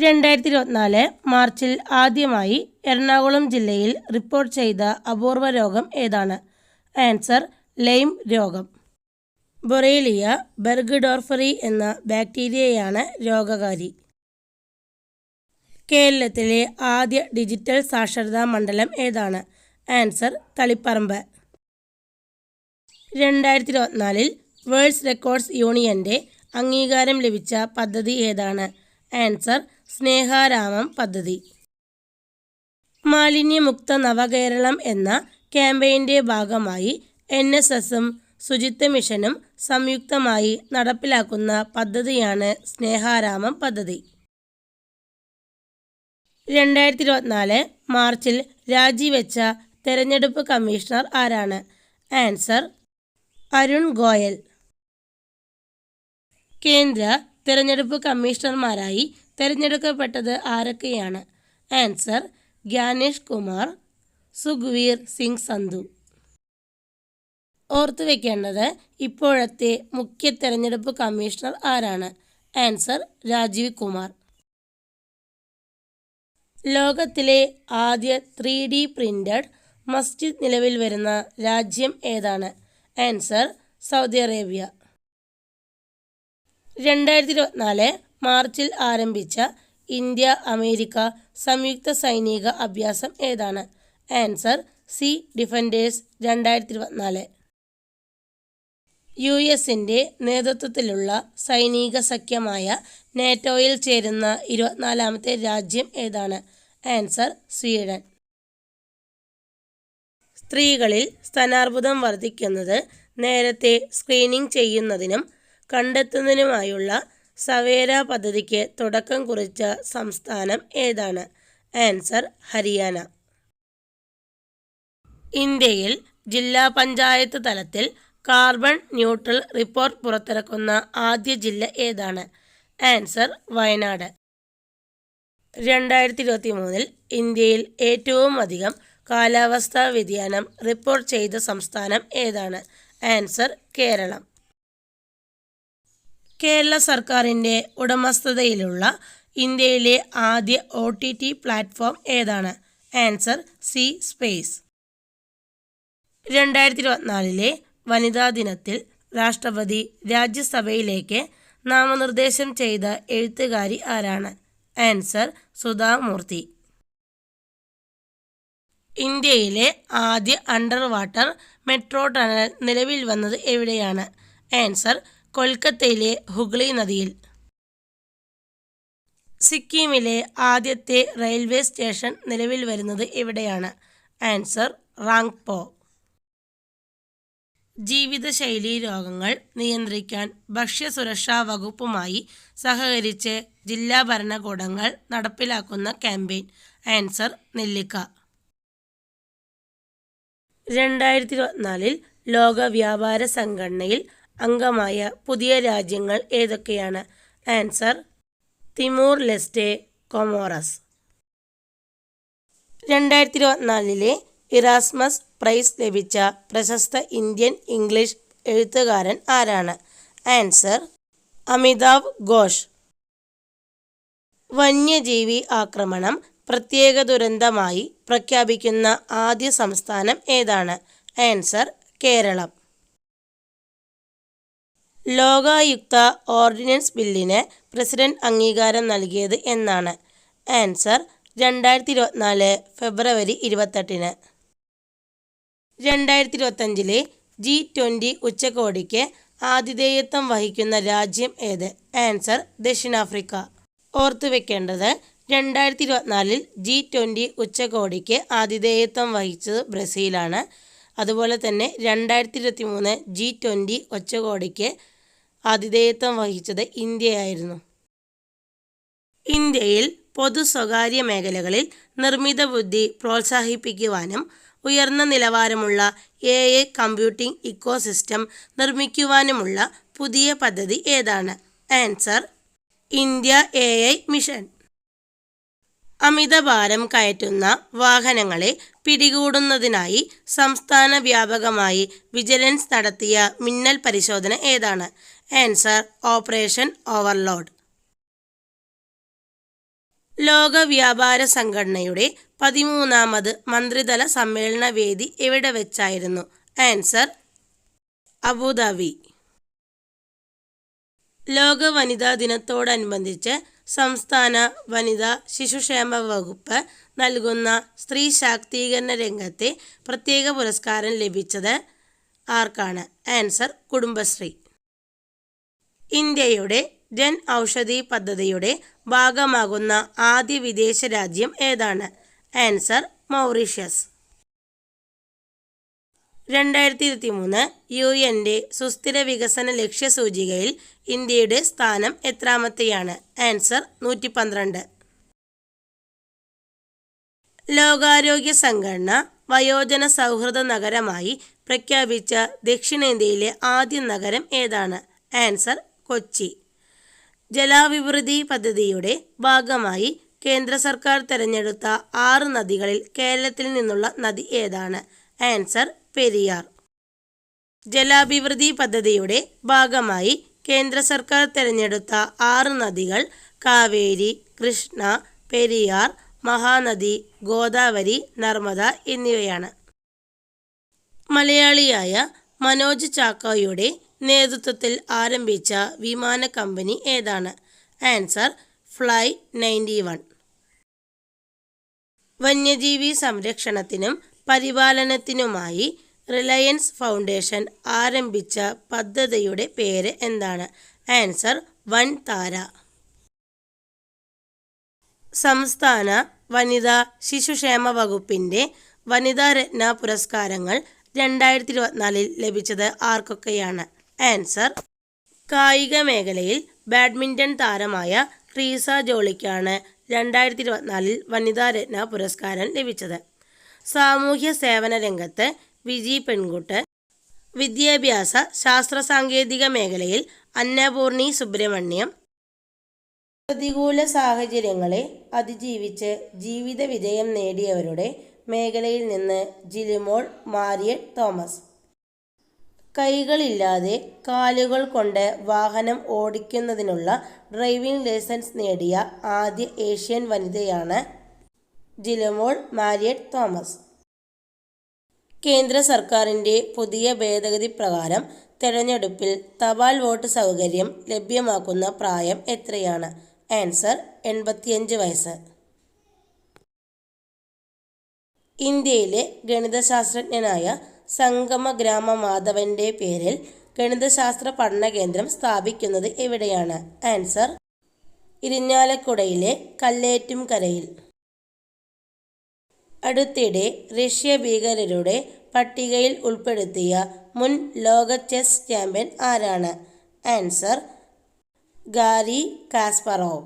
2024 മാർച്ചിൽ ആദ്യമായി എറണാകുളം ജില്ലയിൽ റിപ്പോർട്ട് ചെയ്ത അപൂർവ രോഗം ഏതാണ്? ആൻസർ ലൈം രോഗം. ബൊറേലിയ ബെർഗ്ഡോർഫറി എന്ന ബാക്ടീരിയയാണ് രോഗകാരി. കേരളത്തിലെ ആദ്യ ഡിജിറ്റൽ സാക്ഷരതാ മണ്ഡലം ഏതാണ്? ആൻസർ തളിപ്പറമ്പ്. 2024 വേൾഡ് റെക്കോർഡ്സ് യൂണിയന്റെ അംഗീകാരം ലഭിച്ച പദ്ധതി ഏതാണ്? ആൻസർ സ്നേഹാരാമം പദ്ധതി. മാലിന്യമുക്ത നവകേരളം എന്ന ക്യാമ്പയിൻ്റെ ഭാഗമായി NSSഉം ശുചിത്വ മിഷനും സംയുക്തമായി നടപ്പിലാക്കുന്ന പദ്ധതിയാണ് സ്നേഹാരാമം പദ്ധതി. 2024 മാർച്ചിൽ രാജിവെച്ച തെരഞ്ഞെടുപ്പ് കമ്മീഷണർ ആരാണ്? ആൻസർ അരുൺ ഗോയൽ. കേന്ദ്ര തെരഞ്ഞെടുപ്പ് കമ്മീഷണർമാരായി തിരഞ്ഞെടുക്കപ്പെട്ടത് ആരൊക്കെയാണ്? ആൻസർ ഗ്യാനേഷ് കുമാർ, സുഖ്വീർ സിംഗ് സന്ധു. ഓർത്തുവെക്കേണ്ടത് ഇപ്പോഴത്തെ മുഖ്യ തെരഞ്ഞെടുപ്പ് കമ്മീഷണർ ആരാണ്? ആൻസർ രാജീവ് കുമാർ. ലോകത്തിലെ ആദ്യ 3D പ്രിന്റഡ് മസ്ജിദ് നിലവിൽ വരുന്ന രാജ്യം ഏതാണ്? Answer Saudi Arabia. 2024 മാർച്ചിൽ ആരംഭിച്ച ഇന്ത്യ അമേരിക്ക സംയുക്ത സൈനിക അഭ്യാസം ഏതാണ്? Answer see defenders 2024. US-ന്റെ നേതൃത്വത്തിലുള്ള സൈനിക സഖ്യമായ നാറ്റോയിൽ ചേരുന്ന 24ാമത്തെ രാജ്യം ഏതാണ്? Answer Sweden. സ്ത്രീകളിൽ സ്തനാർബുദം വർദ്ധിക്കുന്നത് നേരത്തെ സ്ക്രീനിംഗ് ചെയ്യുന്നതിനും കണ്ടെത്തുന്നതിനുമായുള്ള സവേര പദ്ധതിക്ക് തുടക്കം കുറിച്ച സംസ്ഥാനം ഏതാണ്? ആൻസർ ഹരിയാന. ഇന്ത്യയിൽ ജില്ലാ പഞ്ചായത്ത് തലത്തിൽ കാർബൺ ന്യൂട്രൽ റിപ്പോർട്ട് പുറത്തിറക്കുന്ന ആദ്യ ജില്ല ഏതാണ്? ആൻസർ വയനാട്. 2023 ഇന്ത്യയിൽ ഏറ്റവും അധികം കാലാവസ്ഥാ വ്യതിയാനം റിപ്പോർട്ട് ചെയ്ത സംസ്ഥാനം ഏതാണ്? ആൻസർ കേരളം. കേരള സർക്കാരിൻ്റെ ഉടമസ്ഥതയിലുള്ള ഇന്ത്യയിലെ ആദ്യ OTT പ്ലാറ്റ്ഫോം ഏതാണ്? Answer C space. 2024 വനിതാ ദിനത്തിൽ രാഷ്ട്രപതി രാജ്യസഭയിലേക്ക് നാമനിർദ്ദേശം ചെയ്ത എഴുത്തുകാരി ആരാണ്? ആൻസർ സുധാ മൂർത്തി. ഇന്ത്യയിലെ ആദ്യ അണ്ടർ വാട്ടർ മെട്രോ ടണൽ നിലവിൽ വന്നത് എവിടെയാണ്? ആൻസർ കൊൽക്കത്തയിലെ ഹുഗ്ലി നദിയിൽ. സിക്കിമിലെ ആദ്യത്തെ റെയിൽവേ സ്റ്റേഷൻ നിലവിൽ വരുന്നത് എവിടെയാണ്? ആൻസർ റാങ്പോ. ജീവിതശൈലീ രോഗങ്ങൾ നിയന്ത്രിക്കാൻ ഭക്ഷ്യസുരക്ഷാ വകുപ്പുമായി സഹകരിച്ച് ജില്ലാ ഭരണകൂടങ്ങൾ നടപ്പിലാക്കുന്ന ക്യാമ്പയിൻ. ആൻസർ നെല്ലിക്ക. 2024 ലോക വ്യാപാര സംഘടനയിൽ അംഗമായ പുതിയ രാജ്യങ്ങൾ ഏതൊക്കെയാണ്? Answer Timor Leste, Comoros. 2024 Erasmus Prize ലഭിച്ച പ്രശസ്ത ഇന്ത്യൻ ഇംഗ്ലീഷ് എഴുത്തുകാരൻ ആരാണ്? ആൻസർ അമിതാവ് ഘോഷ്. വന്യജീവി ആക്രമണം പ്രത്യേക ദുരന്തമായി പ്രഖ്യാപിക്കുന്ന ആദ്യ സംസ്ഥാനം ഏതാണ്? ആൻസർ കേരളം. ലോകായുക്ത ഓർഡിനൻസ് ബില്ലിന് പ്രസിഡന്റ് അംഗീകാരം നൽകിയത് എന്നാണ്? ആൻസർ 2024 ഫെബ്രുവരി 28. 2025 G20 ഉച്ചകോടിക്ക് ആതിഥേയത്വം വഹിക്കുന്ന രാജ്യം ഏത്? ആൻസർ ദക്ഷിണാഫ്രിക്ക. ഓർത്തുവെക്കേണ്ടത് 2024 G20 ഉച്ചകോടിക്ക് ആതിഥേയത്വം വഹിച്ചത് ബ്രസീലാണ്. അതുപോലെ തന്നെ 2023 G20 ഉച്ചകോടിക്ക് ആതിഥേയത്വം വഹിച്ചത് ഇന്ത്യയായിരുന്നു. ഇന്ത്യയിൽ പൊതു സ്വകാര്യ മേഖലകളിൽ നിർമ്മിത ബുദ്ധി പ്രോത്സാഹിപ്പിക്കുവാനും ഉയർന്ന നിലവാരമുള്ള AI കമ്പ്യൂട്ടിംഗ് ഇക്കോസിസ്റ്റം നിർമ്മിക്കുവാനുമുള്ള പുതിയ പദ്ധതി ഏതാണ്? Answer India AI mission. അമിതഭാരം കയറ്റുന്ന വാഹനങ്ങളെ പിടികൂടുന്നതിനായി സംസ്ഥാന വ്യാപകമായി വിജിലൻസ് നടത്തിയ മിന്നൽ പരിശോധന ഏതാണ്? Answer operation overload. ലോക വ്യാപാര സംഘടനയുടെ 13ാമത് മന്ത്രിതല സമ്മേളന വേദി എവിടെ വെച്ചായിരുന്നു? Answer Abu Dhabi. ലോക വനിതാ ദിനത്തോടനുബന്ധിച്ച് സംസ്ഥാന വനിതാ ശിശുക്ഷേമ വകുപ്പ് നൽകുന്ന സ്ത്രീ ശാക്തീകരണ രംഗത്തെ പ്രത്യേക പുരസ്കാരം ലഭിച്ചത് ആർക്കാണ്? ആൻസർ കുടുംബശ്രീ. ഇന്ത്യയുടെ ജൻ ഔഷധി പദ്ധതിയുടെ ഭാഗമാകുന്ന ആദ്യ വിദേശ രാജ്യം ഏതാണ്? Answer Mauritius. 2023 UN-ന്റെ സുസ്ഥിര വികസന ലക്ഷ്യസൂചികയിൽ ഇന്ത്യയുടെ സ്ഥാനം എത്രാമത്തെയാണ്? ആൻസർ 112. ലോകാരോഗ്യ സംഘടന വയോജന സൗഹൃദ നഗരമായി പ്രഖ്യാപിച്ച ദക്ഷിണേന്ത്യയിലെ ആദ്യ നഗരം ഏതാണ്? ആൻസർ കൊച്ചി. ജലാഭിവൃദ്ധി പദ്ധതിയുടെ ഭാഗമായി കേന്ദ്ര സർക്കാർ തിരഞ്ഞെടുത്ത 6 നദികളിൽ കേരളത്തിൽ നിന്നുള്ള നദി ഏതാണ്? ആൻസർ പെരിയാർ. ജലാഭിവൃദ്ധി പദ്ധതിയുടെ ഭാഗമായി കേന്ദ്ര സർക്കാർ തിരഞ്ഞെടുത്ത 6 നദികൾ കാവേരി, കൃഷ്ണ, പെരിയാർ, മഹാനദി, ഗോദാവരി, നർമ്മദ എന്നിവയാണ്. മലയാളിയായ മനോജ് ചാക്കോയുടെ നേതൃത്വത്തിൽ ആരംഭിച്ച വിമാന കമ്പനി ഏതാണ്? Answer fly 91. വന്യജീവി സംരക്ഷണത്തിനും പരിപാലനത്തിനുമായി റിലയൻസ് ഫൗണ്ടേഷൻ ആരംഭിച്ച പദ്ധതിയുടെ പേര് എന്താണ്? ആൻസർ വൻ താര. സംസ്ഥാന വനിതാ ശിശുക്ഷേമ വകുപ്പിൻ്റെ വനിതാ രത്ന പുരസ്കാരങ്ങൾ 2024 ലഭിച്ചത് ആർക്കൊക്കെയാണ്? ആൻസർ കായിക മേഖലയിൽ ബാഡ്മിൻ്റൺ താരമായ ട്രീസ ജോളിക്കാണ് 2024 വനിതാ രത്ന പുരസ്കാരം ലഭിച്ചത്. സാമൂഹ്യ സേവന രംഗത്ത് വിജി പെൺകുട്ട്, വിദ്യാഭ്യാസ ശാസ്ത്ര സാങ്കേതിക മേഖലയിൽ അന്നപൂർണി സുബ്രഹ്മണ്യം, പ്രതികൂല സാഹചര്യങ്ങളെ അതിജീവിച്ച് ജീവിത വിജയം നേടിയവരുടെ മേഖലയിൽ നിന്ന് ജിലിമോൾ മാരിയറ്റ് തോമസ്. കൈകളില്ലാതെ കാലുകൾ കൊണ്ട് വാഹനം ഓടിക്കുന്നതിനുള്ള ഡ്രൈവിംഗ് ലൈസൻസ് നേടിയ ആദ്യ ഏഷ്യൻ വനിതയാണ് ജിലിമോൾ മാരിയറ്റ് തോമസ്. കേന്ദ്ര സർക്കാരിൻ്റെ പുതിയ ഭേദഗതി പ്രകാരം തെരഞ്ഞെടുപ്പിൽ തപാൽ വോട്ട് സൗകര്യം ലഭ്യമാക്കുന്ന പ്രായം എത്രയാണ്? ആൻസർ 85 വയസ്സ്. ഇന്ത്യയിലെ ഗണിതശാസ്ത്രജ്ഞനായ സംഗമഗ്രാമ മാധവൻ്റെ പേരിൽ ഗണിതശാസ്ത്ര പഠന കേന്ദ്രം സ്ഥാപിക്കുന്നത് എവിടെയാണ്? ആൻസർ ഇരിഞ്ഞാലക്കുടയിലെ കല്ലേറ്റുംകരയിൽ. അടുത്തിടെ റഷ്യ ഭീകരരുടെ പട്ടികയിൽ ഉൾപ്പെടുത്തിയ മുൻ ലോക ചെസ് ചാമ്പ്യൻ ആരാണ്? Answer Gary Kasparov.